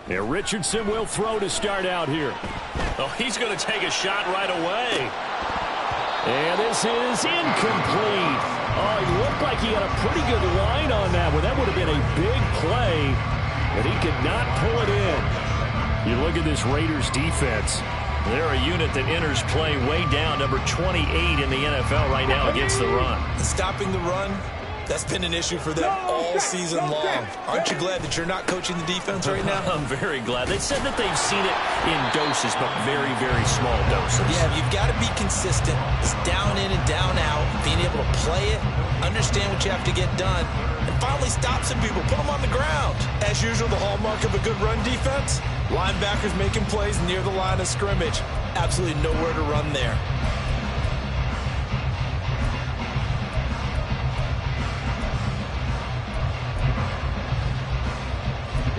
And Richardson will throw to start out here. Oh, he's going to take a shot right away. And this is incomplete. Oh, he looked like he had a pretty good line on that one. That would have been a big play, but he could not pull it in. You look at this Raiders defense. They're a unit that enters play way down, number 28 in the NFL right now against the run. Stopping the run, that's been an issue for them all season long. Aren't you glad that you're not coaching the defense right now? I'm very glad. They said that they've seen it in doses, but very, very small doses. Yeah, you've got to be consistent. It's down in and down out, being able to play it, understand what you have to get done, and finally stop some people, put them on the ground. As usual, the hallmark of a good run defense, linebackers making plays near the line of scrimmage. Absolutely nowhere to run there.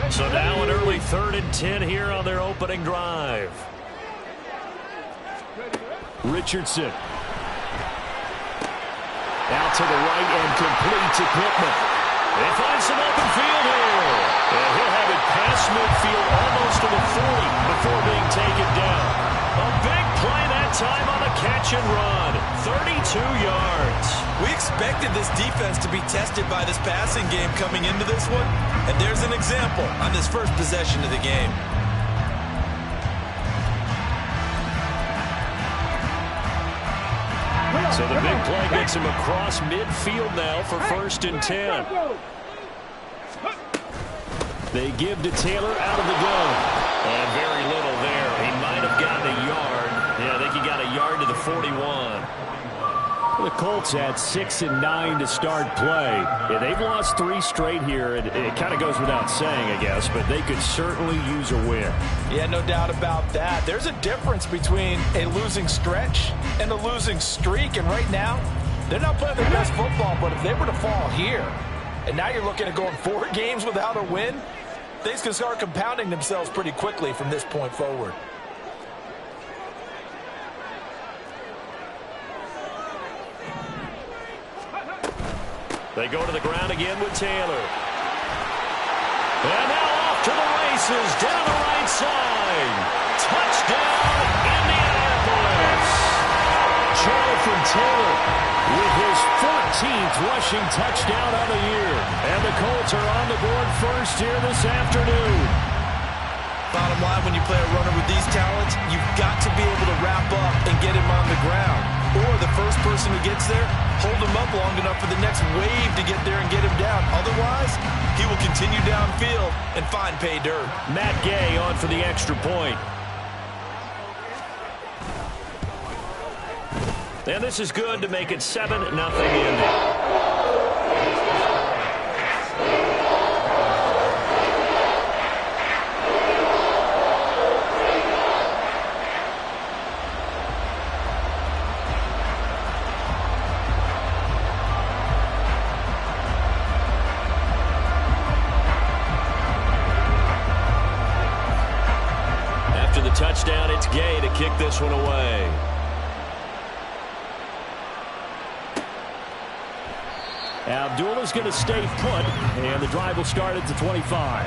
So now an early 3rd and 10 here on their opening drive. Richardson. Out to the right and complete to Pittman. They find some open field here. And he'll have it past midfield almost to the 40 before being taken down. A big play that time on the catch and run. 32 yards. We expected this defense to be tested by this passing game coming into this one. And there's an example on this first possession of the game. So the big play gets him across midfield now for 1st and 10. They give to Taylor out of the gun. And very little there. He might have gotten a yard. Yeah, I think he got a yard to the 41. The Colts had 6 and 9 to start play. Yeah, they've lost 3 straight here. It kind of goes without saying, I guess, but they could certainly use a win. Yeah, no doubt about that. There's a difference between a losing stretch and a losing streak, and right now, they're not playing their best football, but if they were to fall here, and now you're looking at going 4 games without a win, things can start compounding themselves pretty quickly from this point forward. They go to the ground again with Taylor. And now off to the races down the right side. Touchdown, Indianapolis. Jonathan Taylor with his 14th rushing touchdown of the year. And the Colts are on the board first here this afternoon. Bottom line, when you play a runner with these talents, you've got to be able to wrap up and get him on the ground. Or the first person who gets there, hold him up long enough for the next wave to get there and get him down. Otherwise, he will continue downfield and find pay dirt. Matt Gay on for the extra point. And this is good to make it 7-0 Indy. Touchdown, it's Gay to kick this one away. Abdullah's going to stay put, and the drive will start at the 25.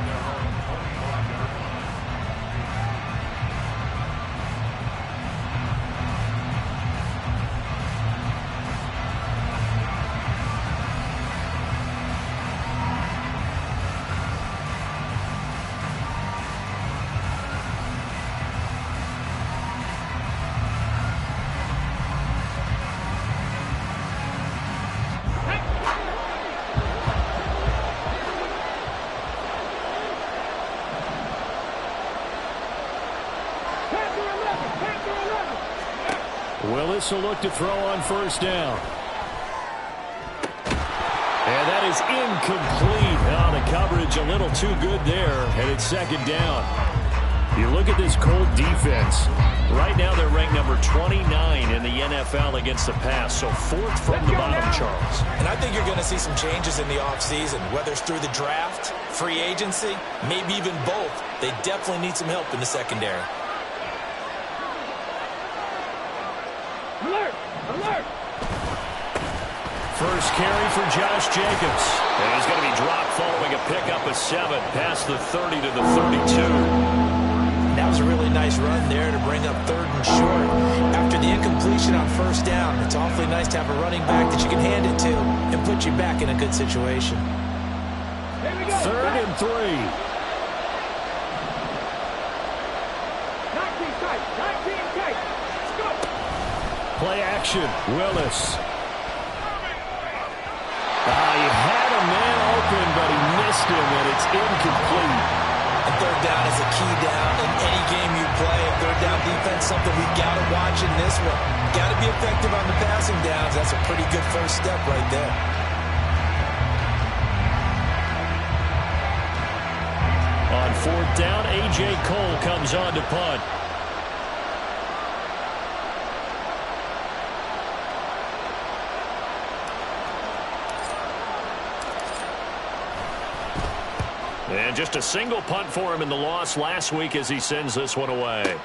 Willis will look to throw on first down. And that is incomplete. Oh, the coverage a little too good there, and it's 2nd down. You look at this Colt defense. Right now they're ranked number 29 in the NFL against the pass, so 4th from the bottom, Charles. And I think you're going to see some changes in the offseason, whether it's through the draft, free agency, maybe even both. They definitely need some help in the secondary. Alert! Alert! first carry for Josh Jacobs. And he's going to be dropped following a pickup of 7 past the 30 to the 32. That was a really nice run there to bring up 3rd and short. After the incompletion on 1st down, it's awfully nice to have a running back that you can hand it to and put you back in a good situation. 3rd and 3. 19 tight. Let's go. Play action. Willis. He had a man open, but he missed him, and it's incomplete. And 3rd down is a key down in any game you play. 3rd down defense, something we've got to watch in this one. Got to be effective on the passing downs. That's a pretty good first step right there. On 4th down, A.J. Cole comes on to punt. And just a single punt for him in the loss last week as he sends this one away.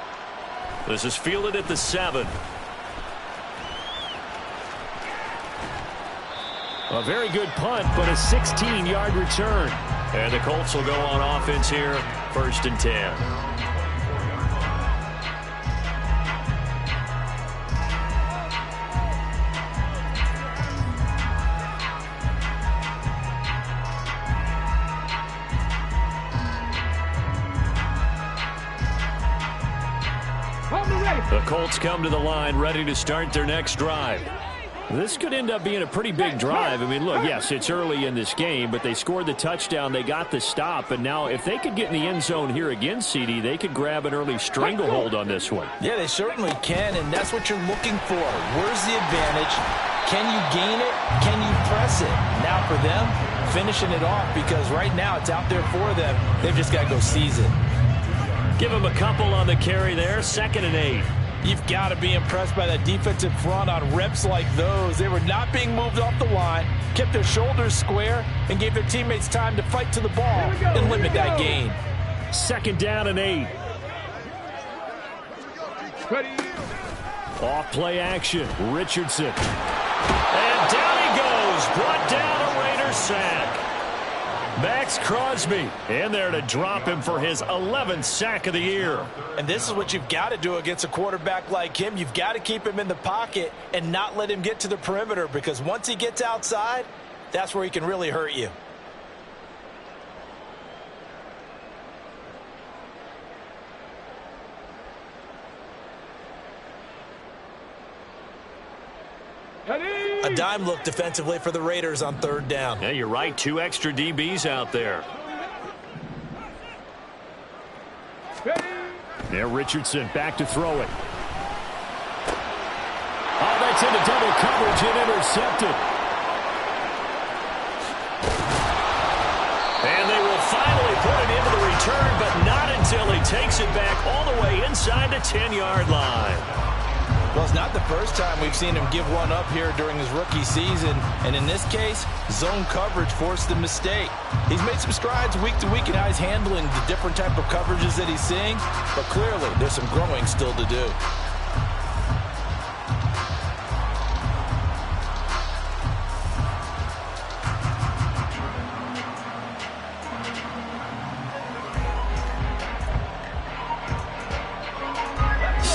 This is fielded at the 7. A very good punt, but a 16-yard return. And the Colts will go on offense here, 1st and 10. The Colts come to the line ready to start their next drive. This could end up being a pretty big drive. I mean, look, yes, it's early in this game, but they scored the touchdown. They got the stop. And now if they could get in the end zone here again, CD, they could grab an early stranglehold on this one. Yeah, they certainly can, and that's what you're looking for. Where's the advantage? Can you gain it? Can you press it? Now for them, finishing it off, because right now it's out there for them. They've just got to go seize it. Give them a couple on the carry there, 2nd and 8. You've got to be impressed by that defensive front on reps like those. They were not being moved off the line, kept their shoulders square, and gave their teammates time to fight to the ball and limit that gain. 2nd down and 8. Off play action, Richardson. And down he goes, brought down a Raiders sack. Max Crosby in there to drop him for his 11th sack of the year. And this is what you've got to do against a quarterback like him. You've got to keep him in the pocket and not let him get to the perimeter, because once he gets outside, that's where he can really hurt you. A dime look defensively for the Raiders on 3rd down. Yeah, you're right. 2 extra DBs out there. There, Richardson back to throw it. Oh, that's into double coverage and intercepted. And they will finally put it into the return, but not until he takes it back all the way inside the 10-yard line. Well, it's not the first time we've seen him give one up here during his rookie season. And in this case, zone coverage forced the mistake. He's made some strides week to week in how he's handling the different type of coverages that he's seeing. But clearly, there's some growing still to do.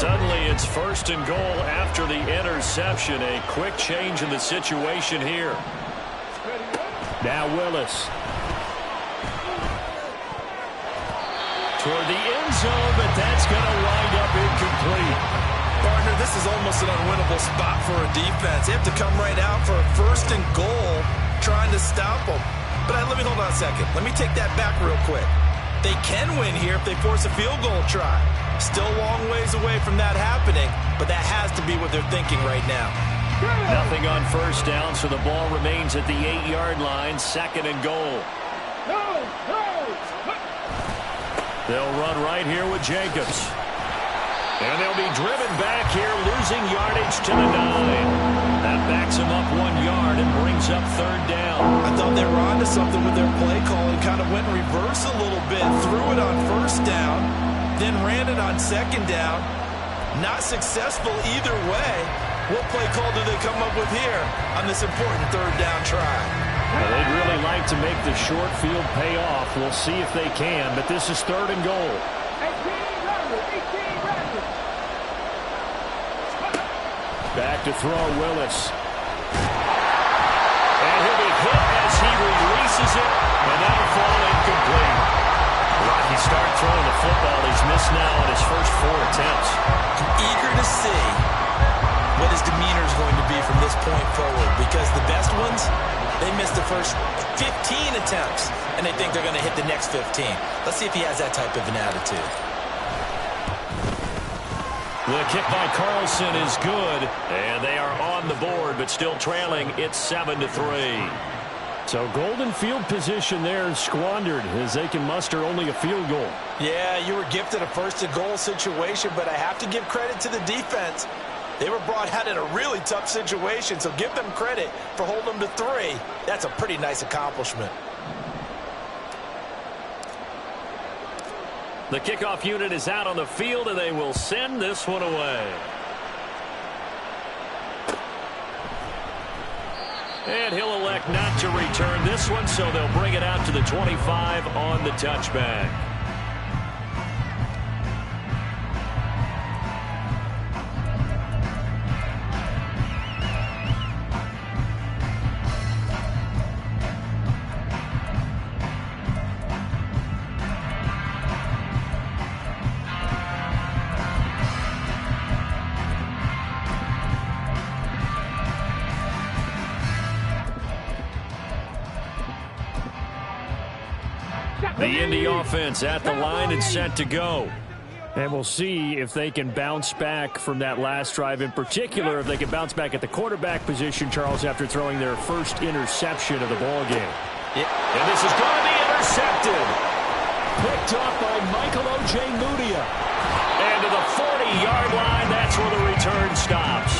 Suddenly, it's 1st and goal after the interception. A quick change in the situation here. Now Willis. Toward the end zone, but that's going to wind up incomplete. Partner, this is almost an unwinnable spot for a defense. They have to come right out for a 1st and goal, trying to stop them. But let me hold on a second. Let me take that back real quick. They can win here if they force a field goal try. Still a long ways away from that happening, but that has to be what they're thinking right now. Nothing on 1st down, so the ball remains at the 8-yard line, 2nd and goal. They'll run right here with Jacobs. And they'll be driven back here, losing yardage to the 9. That backs them up 1 yard and brings up 3rd down. I thought they were onto something with their play call and kind of went reverse a little bit, threw it on 1st down, then ran it on 2nd down. Not successful either way. What play call do they come up with here on this important third down try? Well, they'd really like to make the short field pay off. We'll see if they can, but this is 3rd and goal. 18 runners. Back to throw, Willis. And he'll be hit as he releases it, and that'll fall incomplete. Rocky start throwing the football. He's missed now on his first 4 attempts. I'm eager to see what his demeanor is going to be from this point forward, because the best ones, they missed the first 15 attempts, and they think they're going to hit the next 15. Let's see if he has that type of an attitude. The kick by Carlson is good, and they are on the board, but still trailing. It's 7-3. So golden field position there squandered as they can muster only a field goal. Yeah, you were gifted a first-and-goal situation, but I have to give credit to the defense. They were brought out in a really tough situation, so give them credit for holding them to 3. That's a pretty nice accomplishment. The kickoff unit is out on the field, and they will send this one away. And he'll elect not to return this one, so they'll bring it out to the 25 on the touchback. The Indy offense at the line and set to go. And we'll see if they can bounce back from that last drive. In particular, if they can bounce back at the quarterback position, Charles, after throwing their first interception of the ball game. Yeah. And this is going to be intercepted. Picked off by Michael Ojemudia. And to the 40-yard line, that's where the return stops.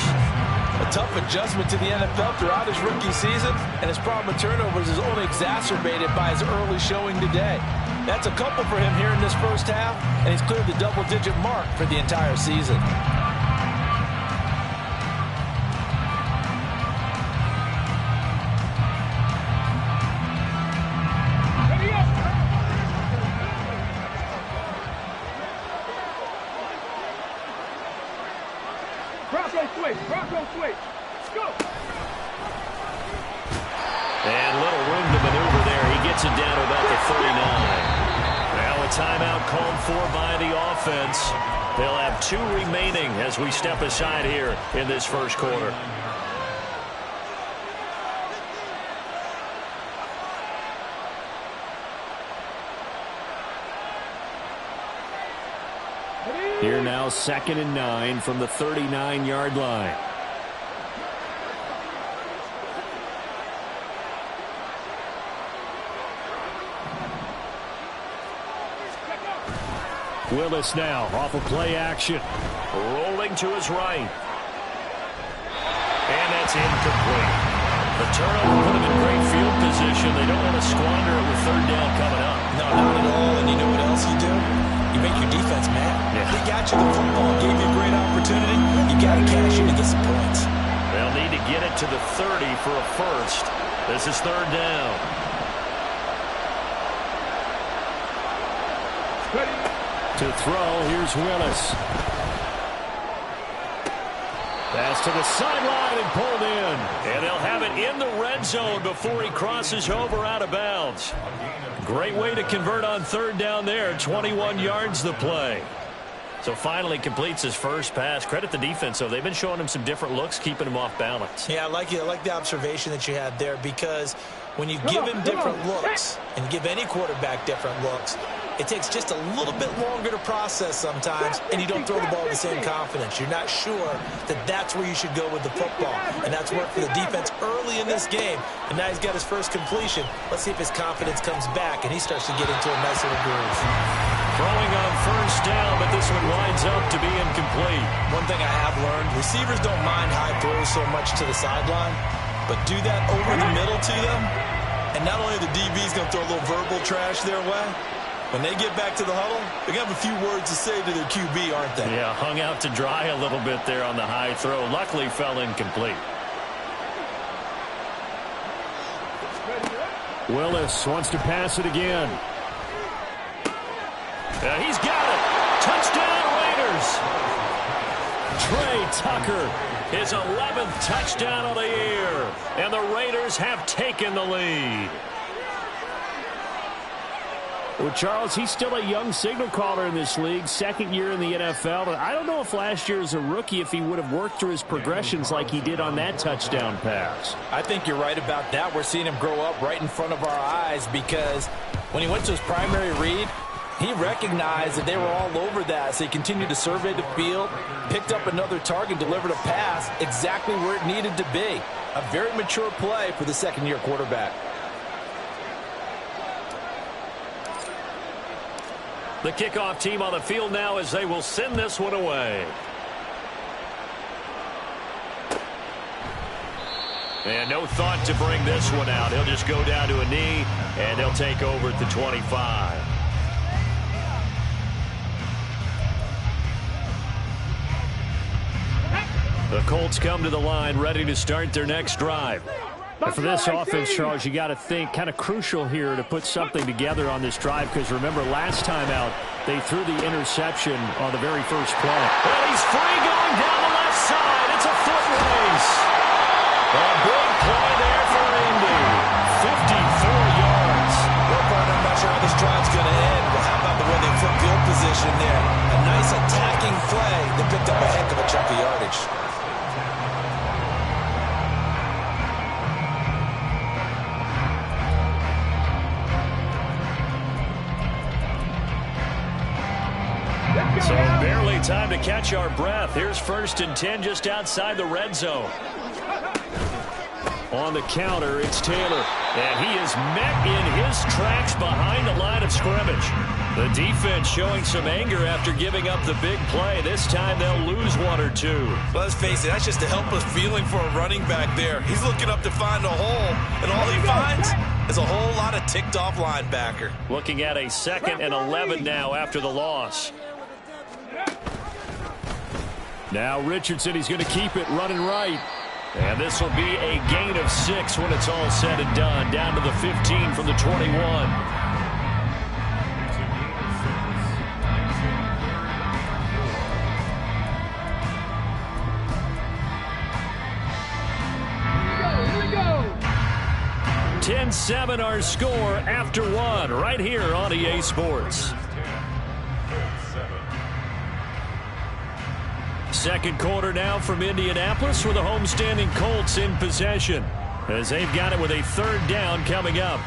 A tough adjustment to the NFL throughout his rookie season, and his problem with turnovers is only exacerbated by his early showing today. That's a couple for him here in this first half, and he's cleared the double-digit mark for the entire season. Bronco switch. Let's go. And little room to maneuver there. He gets it down to about the 39. Now a timeout called for by the offense. They'll have 2 remaining as we step aside here in this first quarter. Here now 2nd and 9 from the 39-yard line. Willis now off of play action. Rolling to his right. And that's incomplete. The turnover put him in great field position. They don't want to squander it with 3rd down coming up. No, not at all. And you know what else you do? You make your defense mad. Yeah. They got you the football, gave you a great opportunity. You got to cash in to get some points. They'll need to get it to the 30 for a first. This is 3rd down. To throw, here's Willis. Pass to the sideline and pulled in. And they'll have it in the red zone before he crosses over out of bounds. Great way to convert on 3rd down there. 21 yards the play. So finally completes his first pass. Credit the defense, though. They've been showing him some different looks, keeping him off balance. Yeah, I like the observation that you had there, because when you give him different looks and give any quarterback different looks, it takes just a little bit longer to process sometimes, and you don't throw the ball with the same confidence. You're not sure that that's where you should go with the football, and that's worked for the defense early in this game, and now he's got his first completion. Let's see if his confidence comes back, and he starts to get into a nice little groove. Throwing on 1st down, but this one winds up to be incomplete. One thing I have learned, receivers don't mind high throws so much to the sideline, but do that over the middle to them, and not only the DB's going to throw a little verbal trash their way, When they get back to the huddle, they have a few words to say to their QB, aren't they? Yeah, hung out to dry a little bit there on the high throw. Luckily fell incomplete. Willis wants to pass it again. He's got it. Touchdown, Raiders. Trey Tucker, his 11th touchdown of the year. And the Raiders have taken the lead. Well, Charles, he's still a young signal caller in this league, second year in the NFL. But I don't know if last year as a rookie, if he would have worked through his progressions like he did on that touchdown pass. I think you're right about that. We're seeing him grow up right in front of our eyes because when he went to his primary read, he recognized that they were all over that. So he continued to survey the field, picked up another target, delivered a pass exactly where it needed to be. A very mature play for the second-year quarterback. The kickoff team on the field now as they will send this one away. And no thought to bring this one out. He'll just go down to a knee, and he'll take over at the 25. The Colts come to the line, ready to start their next drive. And for this offense, Charles, you got to think kind of crucial here to put something together on this drive because remember last time out they threw the interception on the very first play. Well, he's free going down the left side. It's a foot race. A big play there for Indy. 54 yards. Well, partner, I'm not sure how this drive's going to end, but how about the way they flipped field position there? A nice attacking play that picked up a heck of a chunk of yardage. So barely time to catch our breath. Here's 1st and 10 just outside the red zone. On the counter, it's Taylor. And he is met in his tracks behind the line of scrimmage. The defense showing some anger after giving up the big play. This time they'll lose one or two. Well, let's face it, that's just a helpless feeling for a running back there. He's looking up to find a hole, and all he finds is a whole lot of ticked-off linebacker. Looking at a 2nd and 11 now after the loss. Now Richardson, he's going to keep it running right. And this will be a gain of 6 when it's all said and done. Down to the 15 from the 21. Here we go. 10-7 our score after 1 right here on EA Sports. Second quarter now from Indianapolis with the homestanding Colts in possession as they've got it with a 3rd down coming up.